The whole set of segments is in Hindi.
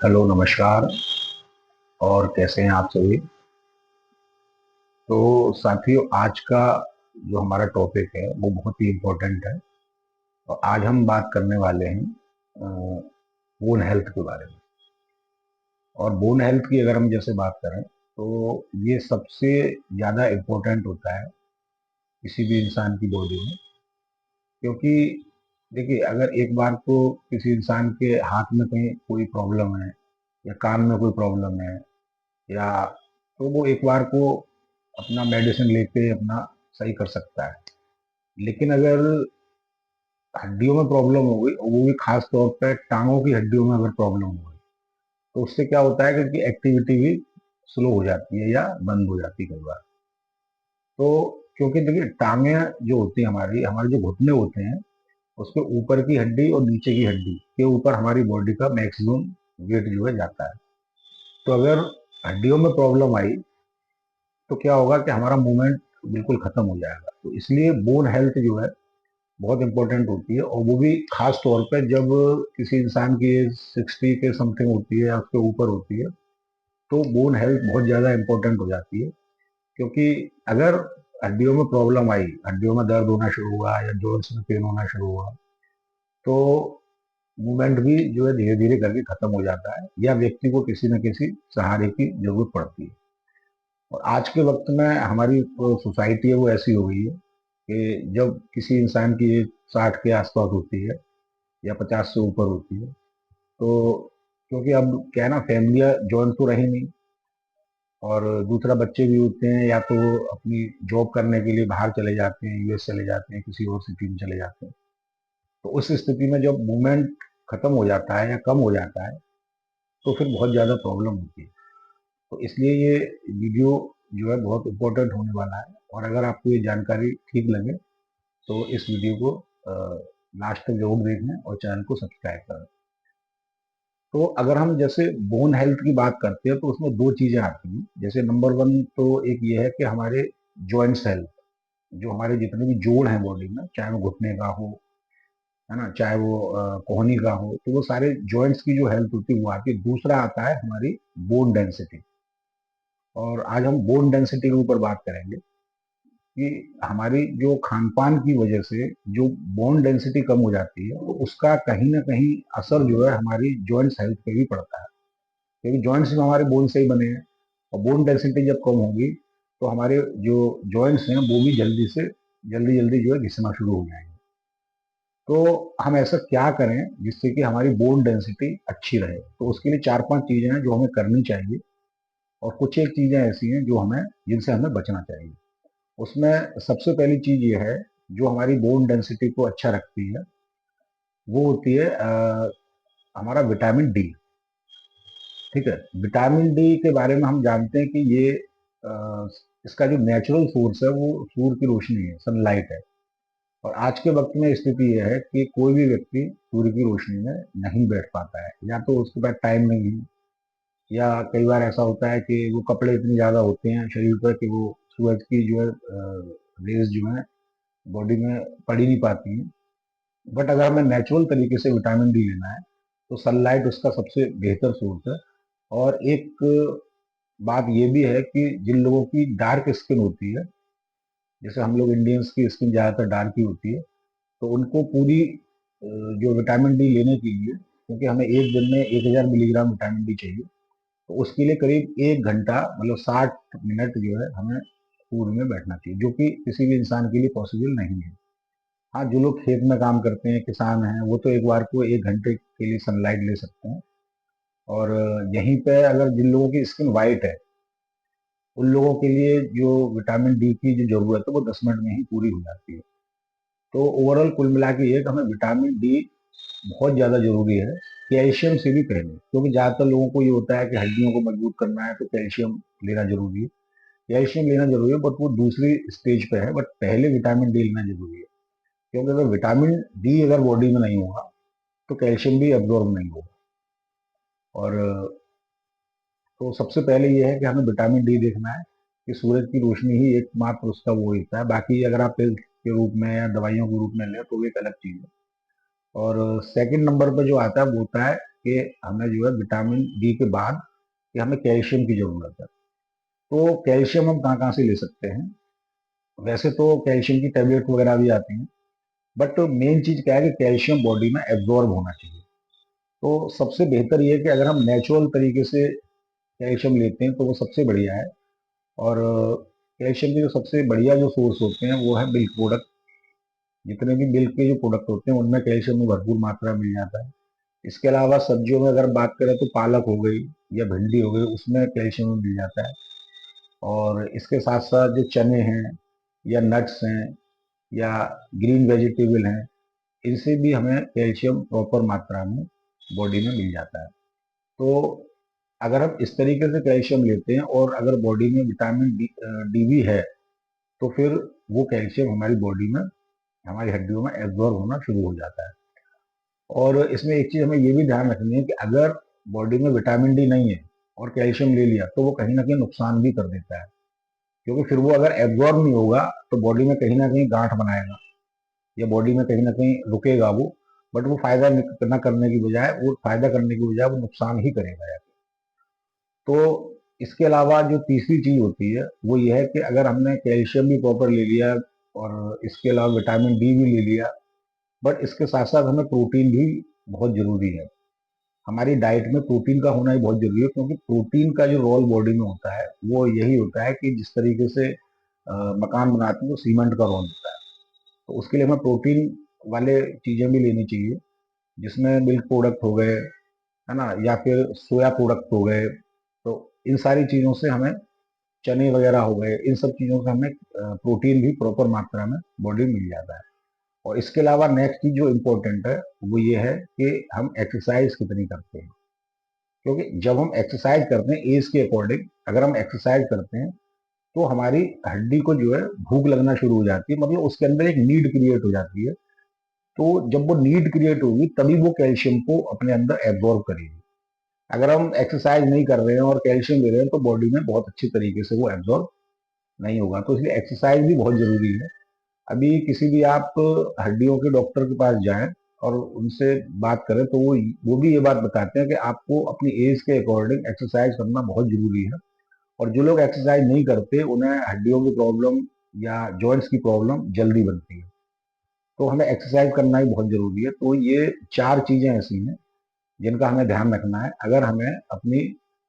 हेलो, नमस्कार। और कैसे हैं आप सभी? तो साथियों, आज का जो हमारा टॉपिक है वो बहुत ही इम्पोर्टेंट है। और आज हम बात करने वाले हैं बोन हेल्थ के बारे में। और बोन हेल्थ की अगर हम जैसे बात करें तो ये सबसे ज़्यादा इम्पोर्टेंट होता है किसी भी इंसान की बॉडी में। क्योंकि देखिए, अगर एक बार को किसी इंसान के हाथ में कहीं कोई प्रॉब्लम है या कान में कोई प्रॉब्लम है, या तो वो एक बार को अपना मेडिसिन लेके अपना सही कर सकता है। लेकिन अगर हड्डियों में प्रॉब्लम हो गई, और वो भी खास तौर पर टांगों की हड्डियों में अगर प्रॉब्लम हो गई, तो उससे क्या होता है कि उनकी एक्टिविटी भी स्लो हो जाती है या बंद हो जाती है कई बार। तो क्योंकि देखिए, टांगे जो होती है हमारी हमारे जो घुटने होते हैं, उसके ऊपर की हड्डी और नीचे की हड्डी के ऊपर हमारी बॉडी का मैक्सिमम वेट जो है जाता है। तो अगर हड्डियों में प्रॉब्लम आई तो क्या होगा कि हमारा मूवमेंट बिल्कुल खत्म हो जाएगा। तो इसलिए बोन हेल्थ जो है बहुत इंपॉर्टेंट होती है, और वो भी खास तौर पे जब किसी इंसान की एज 60 के समथिंग होती है या उसके ऊपर होती है, तो बोन हेल्थ बहुत ज़्यादा इंपॉर्टेंट हो जाती है। क्योंकि अगर हड्डियों में प्रॉब्लम आई, हड्डियों में दर्द होना शुरू हुआ या जॉइंट्स में पेन होना शुरू हुआ, तो मूवमेंट भी जो है धीरे धीरे करके खत्म हो जाता है, या व्यक्ति को किसी न किसी सहारे की जरूरत पड़ती है। और आज के वक्त में हमारी सोसाइटी है वो ऐसी हो गई है कि जब किसी इंसान की एज 60 के आसपास होती है या 50 से ऊपर होती है, तो क्योंकि अब क्या है ना, फैमिलियाँ जॉइंट तो रही नहीं, और दूसरा बच्चे भी होते हैं या तो वो अपनी जॉब करने के लिए बाहर चले जाते हैं, यूएस चले जाते हैं, किसी और सिटी में चले जाते हैं। तो उस स्थिति में जब मूवमेंट खत्म हो जाता है या कम हो जाता है, तो फिर बहुत ज़्यादा प्रॉब्लम होती है। तो इसलिए ये वीडियो जो है बहुत इम्पोर्टेंट होने वाला है। और अगर आपको ये जानकारी ठीक लगे तो इस वीडियो को लास्ट तक जरूर देखें और चैनल को सब्सक्राइब करें। तो अगर हम जैसे बोन हेल्थ की बात करते हैं तो उसमें दो चीजें आती हैं। जैसे नंबर वन तो एक ये है कि हमारे जॉइंट्स हेल्थ, जो हमारे जितने भी जोड़ हैं बॉडी में, चाहे वो घुटने का हो, है ना, चाहे वो कोहनी का हो, तो वो सारे जॉइंट्स की जो हेल्थ होती है वो आती है। दूसरा आता है हमारी बोन डेंसिटी। और आज हम बोन डेंसिटी के ऊपर बात करेंगे कि हमारी जो खान पान की वजह से जो बोन डेंसिटी कम हो जाती है, तो उसका कहीं ना कहीं असर जो है हमारी जॉइंट्स हेल्थ पे भी पड़ता है। क्योंकि जॉइंट्स में हमारे बोन से ही बने हैं, और बोन डेंसिटी जब कम होगी तो हमारे जो जॉइंट्स हैं वो भी जल्दी जल्दी जो है घिसना शुरू हो जाएंगे। तो हम ऐसा क्या करें जिससे कि हमारी बोन डेंसिटी अच्छी रहे? तो उसके लिए चार पांच चीजें हैं जो हमें करनी चाहिए, और कुछ एक चीजें ऐसी हैं जो हमें जिनसे हमें बचना चाहिए। उसमें सबसे पहली चीज ये है, जो हमारी बोन डेंसिटी को अच्छा रखती है, वो होती है हमारा विटामिन डी। ठीक है, विटामिन डी के बारे में हम जानते हैं कि ये इसका जो नेचुरल सोर्स है वो सूर्य की रोशनी है, सनलाइट है। और आज के वक्त में स्थिति यह है कि कोई भी व्यक्ति सूर्य की रोशनी में नहीं बैठ पाता है, या तो उसके पास टाइम नहीं है, या कई बार ऐसा होता है कि वो कपड़े इतने ज्यादा होते हैं शरीर पर कि वो सूरज की जो है रेज जो है बॉडी में पड़ ही नहीं पाती हैं। बट अगर हमें नेचुरल तरीके से विटामिन डी लेना है तो सनलाइट उसका सबसे बेहतर सोर्स है। और एक बात ये भी है कि जिन लोगों की डार्क स्किन होती है, जैसे हम लोग इंडियंस की स्किन ज़्यादातर डार्क ही होती है, तो उनको पूरी जो विटामिन डी लेने के लिए, क्योंकि हमें एक दिन में 1000 मिलीग्राम विटामिन डी चाहिए, तो उसके लिए करीब 1 घंटा मतलब 60 मिनट जो है हमें सूर्य में बैठना चाहिए, जो कि किसी भी इंसान के लिए पॉसिबल नहीं है। हाँ, जो लोग खेत में काम करते हैं, किसान हैं, वो तो एक बार को 1 घंटे के लिए सनलाइट ले सकते हैं। और यहीं पे अगर जिन लोगों की स्किन वाइट है, उन लोगों के लिए जो विटामिन डी की जो जरूरत है वो 10 मिनट में ही पूरी हो जाती है। तो ओवरऑल कुल मिला के ये कि हमें विटामिन डी बहुत ज़्यादा जरूरी है, कैल्शियम से भी पहले। क्योंकि ज़्यादातर लोगों को ये होता है कि हड्डियों को मजबूत करना है तो कैल्शियम लेना जरूरी है। कैल्शियम लेना जरूरी है, बट वो दूसरी स्टेज पे है, बट पहले विटामिन डी लेना जरूरी है। क्योंकि अगर विटामिन डी अगर बॉडी में नहीं होगा तो कैल्शियम भी एब्जॉर्ब नहीं होगा। और तो सबसे पहले ये है कि हमें विटामिन डी देखना है कि सूरज की रोशनी ही एकमात्र उसका वो होता है। बाकी अगर आप पिल्स के रूप में या दवाइयों के रूप में लें तो वो एक अलग चीज़ है। और सेकंड नंबर पर जो आता है वो होता है कि हमें जो है विटामिन डी के बाद कि हमें कैल्शियम की जरूरत है। तो कैल्शियम हम कहाँ कहाँ से ले सकते हैं? वैसे तो कैल्शियम की टेबलेट वगैरह भी आती हैं, बट मेन चीज क्या है कि कैल्शियम बॉडी में एब्जॉर्ब होना चाहिए। तो सबसे बेहतर ये है कि अगर हम नेचुरल तरीके से कैल्शियम लेते हैं तो वो सबसे बढ़िया है। और कैल्शियम के जो सबसे बढ़िया जो सोर्स होते हैं वो है मिल्क प्रोडक्ट। जितने भी मिल्क के जो प्रोडक्ट होते हैं उनमें कैल्शियम में भरपूर मात्रा में मिल जाता है। इसके अलावा सब्जियों में अगर बात करें तो पालक हो गई या भिंडी हो गई, उसमें कैल्शियम मिल जाता है। और इसके साथ साथ जो चने हैं या नट्स हैं या ग्रीन वेजिटेबल हैं, इनसे भी हमें कैल्शियम प्रॉपर मात्रा में बॉडी में मिल जाता है। तो अगर हम इस तरीके से कैल्शियम लेते हैं और अगर बॉडी में विटामिन डी भी है, तो फिर वो कैल्शियम हमारी बॉडी में, हमारी हड्डियों में एब्जॉर्ब होना शुरू हो जाता है। और इसमें एक चीज हमें ये भी ध्यान रखनी है कि अगर बॉडी में विटामिन डी नहीं है और कैल्शियम ले लिया तो वो कहीं ना कहीं नुकसान भी कर देता है, क्योंकि फिर वो अगर एब्जॉर्ब नहीं होगा तो बॉडी में कहीं ना कहीं गांठ बनाएगा या बॉडी में कहीं ना कहीं रुकेगा वो। बट वो फायदा न करने की बजाय, वो फायदा करने की बजाय वो नुकसान ही करेगा। तो इसके अलावा जो तीसरी चीज होती है वो ये है कि अगर हमने कैल्शियम भी प्रॉपर ले लिया और इसके अलावा विटामिन डी भी ले लिया, बट इसके साथ साथ हमें प्रोटीन भी बहुत जरूरी है। हमारी डाइट में प्रोटीन का होना ही बहुत जरूरी है, क्योंकि प्रोटीन का जो रोल बॉडी में होता है वो यही होता है कि जिस तरीके से मकान बनाते हैं तो सीमेंट का रोल होता है। तो उसके लिए हमें प्रोटीन वाले चीजें भी लेनी चाहिए, जिसमें मिल्क प्रोडक्ट हो गए, है ना, या फिर सोया प्रोडक्ट हो गए। तो इन सारी चीजों से हमें, चने वगैरह हो गए, इन सब चीजों से हमें प्रोटीन भी प्रॉपर मात्रा में बॉडी में मिल जाता है। और इसके अलावा नेक्स्ट चीज जो इम्पोर्टेंट है वो ये है कि हम एक्सरसाइज कितनी करते हैं। क्योंकि जब हम एक्सरसाइज करते हैं एज के अकॉर्डिंग, अगर हम एक्सरसाइज करते हैं तो हमारी हड्डी को जो है भूख लगना शुरू हो जाती है, मतलब उसके अंदर एक नीड क्रिएट हो जाती है। तो जब वो नीड क्रिएट होगी तभी वो कैल्शियम को अपने अंदर एब्जॉर्ब करेगी। अगर हम एक्सरसाइज नहीं कर रहे हैं और कैल्शियम ले रहे हैं तो बॉडी में बहुत अच्छी तरीके से वो एब्जॉर्ब नहीं होगा। तो इसलिए एक्सरसाइज भी बहुत जरूरी है। अभी किसी भी आप हड्डियों के डॉक्टर के पास जाएं और उनसे बात करें तो वो भी ये बात बताते हैं कि आपको अपनी एज के अकॉर्डिंग एक्सरसाइज करना बहुत जरूरी है। और जो लोग एक्सरसाइज नहीं करते उन्हें हड्डियों की प्रॉब्लम या जॉइंट्स की प्रॉब्लम जल्दी बनती है। तो हमें एक्सरसाइज करना ही बहुत जरूरी है। तो ये चार चीजें ऐसी हैं जिनका हमें ध्यान रखना है अगर हमें अपनी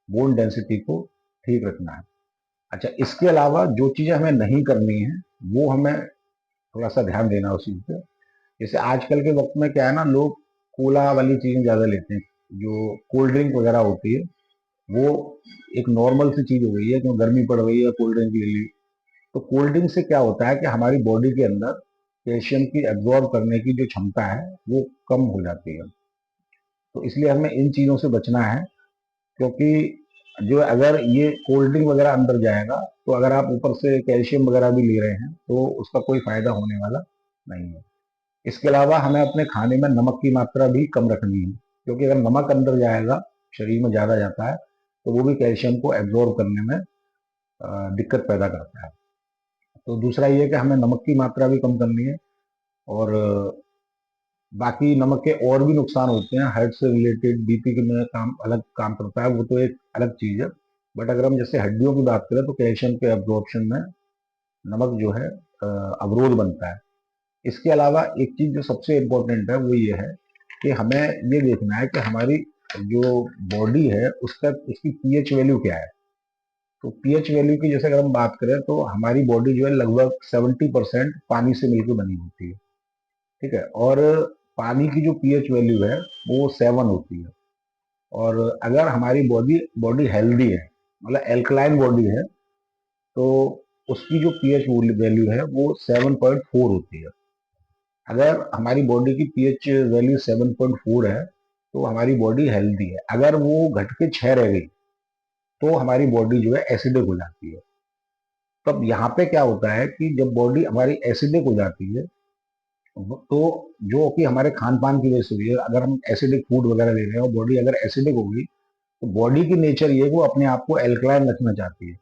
बोन डेंसिटी को ठीक रखना है। अच्छा, इसके अलावा जो चीजें हमें नहीं करनी है वो हमें थोड़ा सा ध्यान देना उस चीज पे। जैसे आजकल के वक्त में क्या है ना, लोग कोला वाली चीजें ज्यादा लेते हैं। जो कोल्ड ड्रिंक वगैरह होती है वो एक नॉर्मल सी चीज हो गई है, क्यों गर्मी पड़ रही है कोल्ड ड्रिंक ले ली। तो कोल्ड ड्रिंक से क्या होता है कि हमारी बॉडी के अंदर कैल्शियम की एब्जॉर्ब करने की जो क्षमता है वो कम हो जाती है। तो इसलिए हमें इन चीजों से बचना है, क्योंकि जो अगर ये कोल्ड ड्रिंक वगैरह अंदर जाएगा तो अगर आप ऊपर से कैल्शियम वगैरह भी ले रहे हैं तो उसका कोई फायदा होने वाला नहीं है। इसके अलावा हमें अपने खाने में नमक की मात्रा भी कम रखनी है, क्योंकि अगर नमक अंदर जाएगा, शरीर में ज्यादा जाता है, तो वो भी कैल्शियम को एब्जॉर्ब करने में दिक्कत पैदा करता है। तो दूसरा ये है कि हमें नमक की मात्रा भी कम करनी है। और बाकी नमक के और भी नुकसान होते हैं, हार्ट से रिलेटेड, बीपी के में काम अलग काम करता है, वो तो एक अलग चीज है। बट अगर हम जैसे हड्डियों की बात करें तो कैल्शियम के एब्जॉर्प्शन में नमक जो है अवरोध बनता है। इसके अलावा एक चीज जो सबसे इम्पोर्टेंट है वो ये है कि हमें ये देखना है कि हमारी जो बॉडी है उसका, उसकी पीएच वैल्यू क्या है। तो पीएच वैल्यू की जैसे अगर हम बात करें तो हमारी बॉडी जो है लगभग 70% पानी से मिलकर बनी होती है। ठीक है। और पानी की जो पीएच वैल्यू है वो 7 होती है। और अगर हमारी बॉडी बॉडी हेल्दी है, मतलब एल्कलाइन बॉडी है, तो उसकी जो पीएच वैल्यू है वो 7.4 होती है। अगर हमारी बॉडी की पीएच वैल्यू 7.4 है तो हमारी बॉडी हेल्दी है। अगर वो घट के 6 रह गई तो हमारी बॉडी जो है एसिडिक हो जाती है। तब यहाँ पे क्या होता है कि जब बॉडी हमारी एसिडिक हो जाती है तो जो कि हमारे खान पान की वजह से हुई है, अगर हम एसिडिक फूड वगैरह ले रहे हैं और बॉडी अगर एसिडिक होगी तो बॉडी की नेचर ये है कि वो अपने आप को एल्कलाइन रखना चाहती है।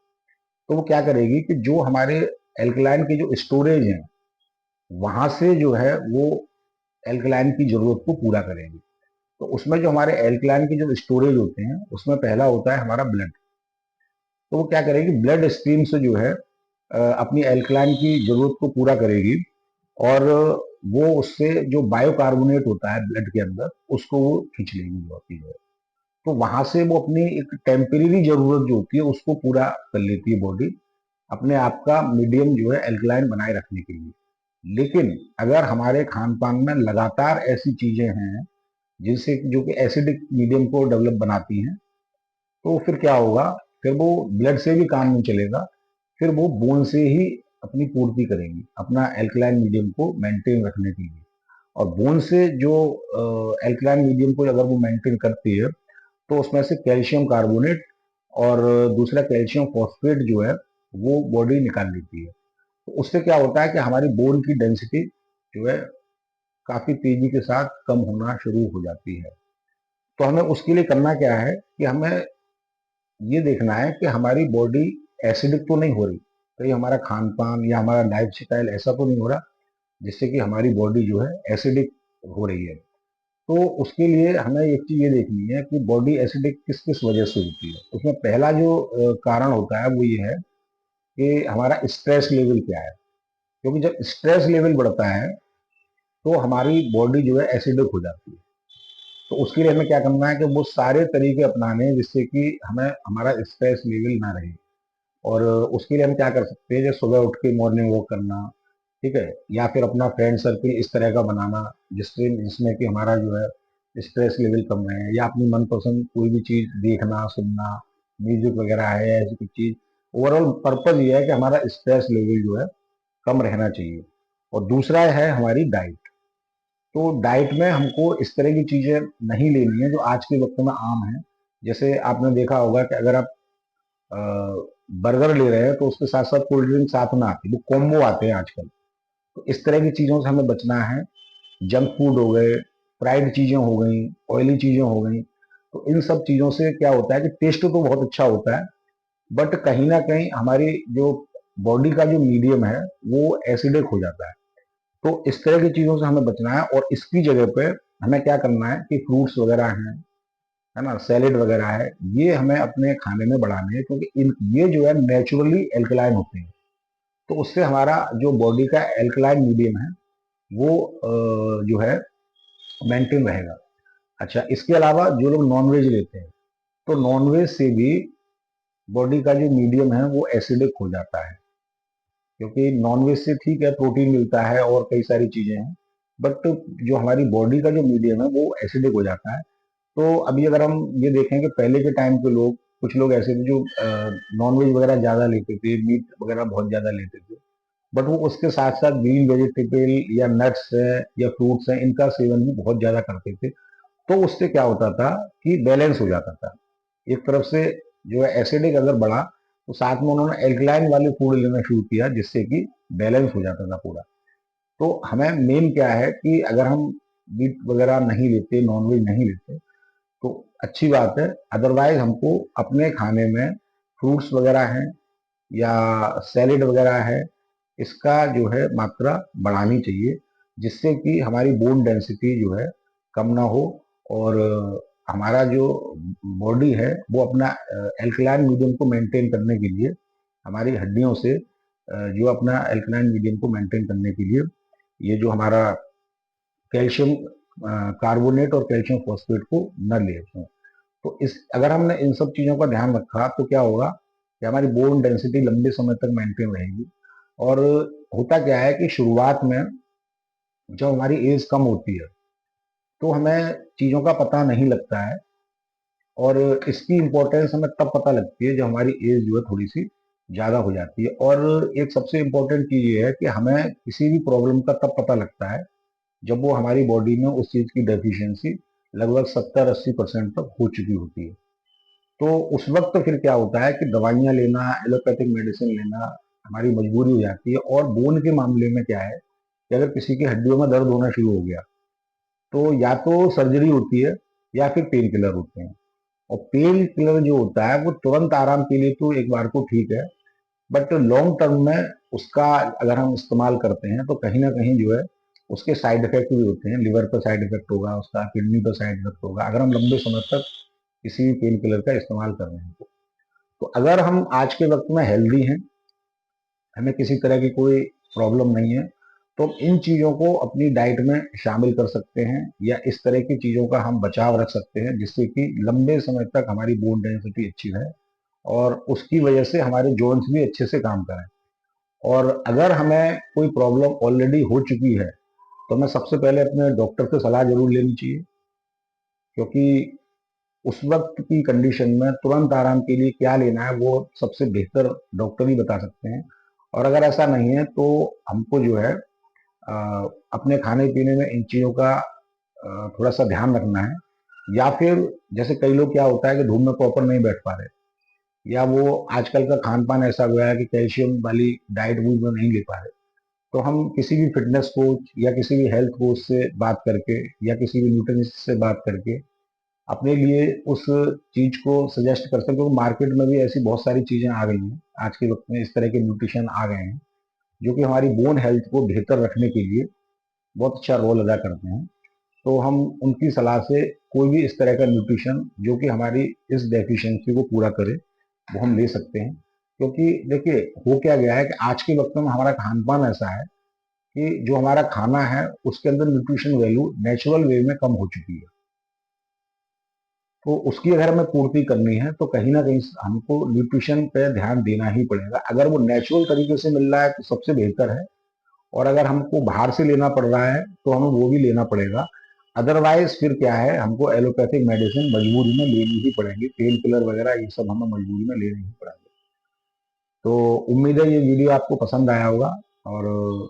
तो वो क्या करेगी कि जो हमारे एल्कलाइन के जो स्टोरेज हैं वहां से जो है वो एल्कलाइन की जरूरत को पूरा करेगी। तो उसमें जो हमारे एल्कलाइन के जो स्टोरेज होते हैं उसमें पहला होता है हमारा ब्लड। तो वो क्या करेगी, ब्लड स्ट्रीम से जो है अपनी एल्कलाइन की जरूरत को पूरा करेगी, और वो उससे जो बायोकार्बोनेट होता है ब्लड के अंदर उसको वो खींच लेगी होती है। तो वहां से वो अपनी एक टेम्परेरी जरूरत जो होती है उसको पूरा कर लेती है बॉडी, अपने आप का मीडियम जो है एल्कलाइन बनाए रखने के लिए। लेकिन अगर हमारे खान पान में लगातार ऐसी चीजें हैं जिनसे जो कि एसिडिक मीडियम को डेवलप बनाती हैं, तो फिर क्या होगा, फिर वो ब्लड से भी काम नहीं चलेगा, फिर वो बोन से ही अपनी पूर्ति करेंगी अपना एल्कलाइन मीडियम को मेंटेन रखने के लिए। और बोन से जो एल्कलाइन मीडियम को अगर वो मेंटेन करती है तो उसमें से कैल्शियम कार्बोनेट और दूसरा कैल्शियम फॉस्फेट जो है वो बॉडी निकाल लेती है। तो उससे क्या होता है कि हमारी बोन की डेंसिटी जो है काफी तेजी के साथ कम होना शुरू हो जाती है। तो हमें उसके लिए करना क्या है कि हमें ये देखना है कि हमारी बॉडी एसिडिक तो नहीं हो रही, कहीं हमारा खान पान या हमारा लाइफ स्टाइल ऐसा तो नहीं हो रहा जिससे कि हमारी बॉडी जो है एसिडिक हो रही है। तो उसके लिए हमें एक चीज ये देखनी है कि बॉडी एसिडिक किस किस वजह से होती है। उसमें पहला जो कारण होता है वो ये है कि हमारा स्ट्रेस लेवल क्या है। क्योंकि जब स्ट्रेस लेवल बढ़ता है तो हमारी बॉडी जो है एसिडिक हो जाती है। तो उसके लिए हमें क्या करना है कि वो सारे तरीके अपनाने हैं जिससे कि हमें हमारा स्ट्रेस लेवल ना रहे। और उसके लिए हम क्या कर सकते हैं, जैसे सुबह उठ के मॉर्निंग वॉक करना, ठीक है, या फिर अपना फ्रेंड सर्कल इस तरह का बनाना जिसमें कि हमारा जो है स्ट्रेस लेवल कम रहे, या अपनी मनपसंद कोई भी चीज देखना सुनना, म्यूजिक वगैरह है या ऐसी कुछ चीज। ओवरऑल पर्पज ये है कि हमारा स्ट्रेस लेवल जो है कम रहना चाहिए। और दूसरा है हमारी डाइट। तो डाइट में हमको इस तरह की चीजें नहीं लेनी है जो आज के वक्त में आम है। जैसे आपने देखा होगा कि अगर आप बर्गर ले रहे हैं तो उसके साथ साथ कोल्ड ड्रिंक साथ में आती है, वो कॉम्बो आते हैं आजकल। तो इस तरह की चीजों से हमें बचना है। जंक फूड हो गए, फ्राइड चीजें हो गई, ऑयली चीजें हो गई। तो इन सब चीजों से क्या होता है कि टेस्ट तो बहुत अच्छा होता है, बट कहीं ना कहीं हमारी जो बॉडी का जो मीडियम है वो एसिडिक हो जाता है। तो इस तरह की चीजों से हमें बचना है, और इसकी जगह पे हमें क्या करना है कि फ्रूट्स वगैरह हैं, है ना, सैलेड वगैरह है, ये हमें अपने खाने में बढ़ाने हैं, क्योंकि इन ये जो है नेचुरली एल्कलाइन होते हैं। तो उससे हमारा जो बॉडी का एल्कलाइन मीडियम है वो जो है मेंटेन रहेगा। अच्छा, इसके अलावा जो लोग नॉनवेज लेते हैं तो नॉनवेज से भी बॉडी का जो मीडियम है वो एसिडिक हो जाता है। क्योंकि नॉनवेज से ठीक है प्रोटीन मिलता है और कई सारी चीजें हैं, बट जो हमारी बॉडी का जो मीडियम है वो एसिडिक हो जाता है। तो अभी अगर हम ये देखें कि पहले के टाइम के लोग, कुछ लोग ऐसे थे जो नॉनवेज वगैरह ज्यादा लेते थे, मीट वगैरह बहुत ज्यादा लेते थे, बट वो उसके साथ साथ ग्रीन वेजिटेबल या नट्स है या फ्रूट्स हैं इनका सेवन भी बहुत ज्यादा करते थे। तो उससे क्या होता था कि बैलेंस हो जाता था। एक तरफ से जो है एसिडिक अगर बढ़ा तो साथ में उन्होंने एल्कलाइन वाले फूड लेना शुरू किया जिससे कि बैलेंस हो जाता था पूरा। तो हमें मेन क्या है कि अगर हम मीट वगैरह नहीं लेते, नॉनवेज नहीं लेते, तो अच्छी बात है। अदरवाइज हमको अपने खाने में फ्रूट्स वगैरह हैं या सैलेड वगैरह है, इसका जो है मात्रा बढ़ानी चाहिए, जिससे कि हमारी बोन डेंसिटी जो है कम ना हो, और हमारा जो बॉडी है वो अपना एल्कलाइन मीडियम को मेंटेन करने के लिए, हमारी हड्डियों से जो अपना एल्कलाइन मीडियम को मेंटेन करने के लिए ये जो हमारा कैल्शियम कार्बोनेट और कैल्शियम फॉस्फेट को न ले उसमें। तो इस अगर हमने इन सब चीजों का ध्यान रखा तो क्या होगा कि हमारी बोन डेंसिटी लंबे समय तक मेंटेन रहेगी। और होता क्या है कि शुरुआत में जब हमारी एज कम होती है तो हमें चीजों का पता नहीं लगता है, और इसकी इम्पोर्टेंस हमें तब पता लगती है जब हमारी एज जो है थोड़ी सी ज्यादा हो जाती है। और एक सबसे इम्पोर्टेंट चीज ये है कि हमें किसी भी प्रॉब्लम का तब पता लगता है जब वो हमारी बॉडी में उस चीज की डेफिशिएंसी लगभग 70-80% तक हो चुकी होती है। तो उस वक्त फिर क्या होता है कि दवाइयाँ लेना, एलोपैथिक मेडिसिन लेना हमारी मजबूरी हो जाती है। और बोन के मामले में क्या है कि अगर किसी की हड्डियों में दर्द होना शुरू हो गया तो या तो सर्जरी होती है या फिर पेन किलर होते हैं। और पेन किलर जो होता है वो तुरंत आराम के लिए तो एक बार को ठीक है, बट लॉन्ग टर्म में उसका अगर हम इस्तेमाल करते हैं तो कहीं ना कहीं जो है उसके साइड इफेक्ट भी होते हैं। लिवर पर साइड इफेक्ट होगा उसका, किडनी पर साइड इफेक्ट होगा अगर हम लंबे समय तक किसी भी पेन किलर का इस्तेमाल कर रहे हैं। तो अगर हम आज के वक्त में हेल्दी हैं, हमें किसी तरह की कोई प्रॉब्लम नहीं है, तो इन चीज़ों को अपनी डाइट में शामिल कर सकते हैं, या इस तरह की चीज़ों का हम बचाव रख सकते हैं जिससे कि लंबे समय तक हमारी बोन डेंसिटी अच्छी रहे और उसकी वजह से हमारे जॉइंट्स भी अच्छे से काम करें। और अगर हमें कोई प्रॉब्लम ऑलरेडी हो चुकी है तो हमें सबसे पहले अपने डॉक्टर से सलाह जरूर लेनी चाहिए, क्योंकि उस वक्त की कंडीशन में तुरंत आराम के लिए क्या लेना है वो सबसे बेहतर डॉक्टर ही बता सकते हैं। और अगर ऐसा नहीं है तो हमको जो है अ, अपने खाने पीने में इन चीज़ों का थोड़ा सा ध्यान रखना है। या फिर जैसे कई लोग क्या होता है कि धूप में प्रॉपर नहीं बैठ पा रहे, या वो आजकल का खान पान ऐसा हुआ है कि कैल्शियम वाली डाइट वो नहीं ले पा रहे, तो हम किसी भी फिटनेस कोच या किसी भी हेल्थ कोच से बात करके या किसी भी न्यूट्रिशनिस्ट से बात करके अपने लिए उस चीज को सजेस्ट कर सकते हो। क्योंकि मार्केट में भी ऐसी बहुत सारी चीजें आ गई हैं आज के वक्त में, इस तरह के न्यूट्रिशन आ गए हैं जो कि हमारी बोन हेल्थ को बेहतर रखने के लिए बहुत अच्छा रोल अदा करते हैं। तो हम उनकी सलाह से कोई भी इस तरह का न्यूट्रिशन जो कि हमारी इस डेफिशिएंसी को पूरा करे वो हम ले सकते हैं। क्योंकि देखिए हो क्या गया है कि आज के वक्त में हमारा खान पान ऐसा है कि जो हमारा खाना है उसके अंदर न्यूट्रिशन वैल्यू नेचुरल वे में कम हो चुकी है। तो उसकी अगर हमें पूर्ति करनी है तो कहीं ना कहीं हमको न्यूट्रिशन पे ध्यान देना ही पड़ेगा। अगर वो नेचुरल तरीके से मिल रहा है तो सबसे बेहतर है, और अगर हमको बाहर से लेना पड़ रहा है तो हमें वो भी लेना पड़ेगा। अदरवाइज फिर क्या है, हमको एलोपैथिक मेडिसिन मजबूरी में लेनी ही पड़ेंगी, पेन किलर वगैरह ये सब हमें मजबूरी में लेने ही पड़ेंगे। तो उम्मीद है ये वीडियो आपको पसंद आया होगा। और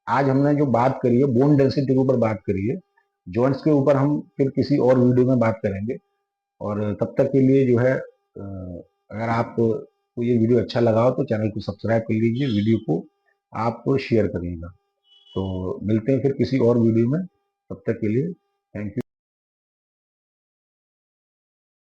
आज हमने जो बात करी है बोन डेंसिटी के ऊपर बात करी है, जॉइंट्स के ऊपर हम फिर किसी और वीडियो में बात करेंगे। और तब तक के लिए जो है अगर आपको ये वीडियो अच्छा लगा हो तो चैनल को सब्सक्राइब कर लीजिए, वीडियो को आप शेयर करिएगा। तो मिलते हैं फिर किसी और वीडियो में, तब तक के लिए थैंक यू।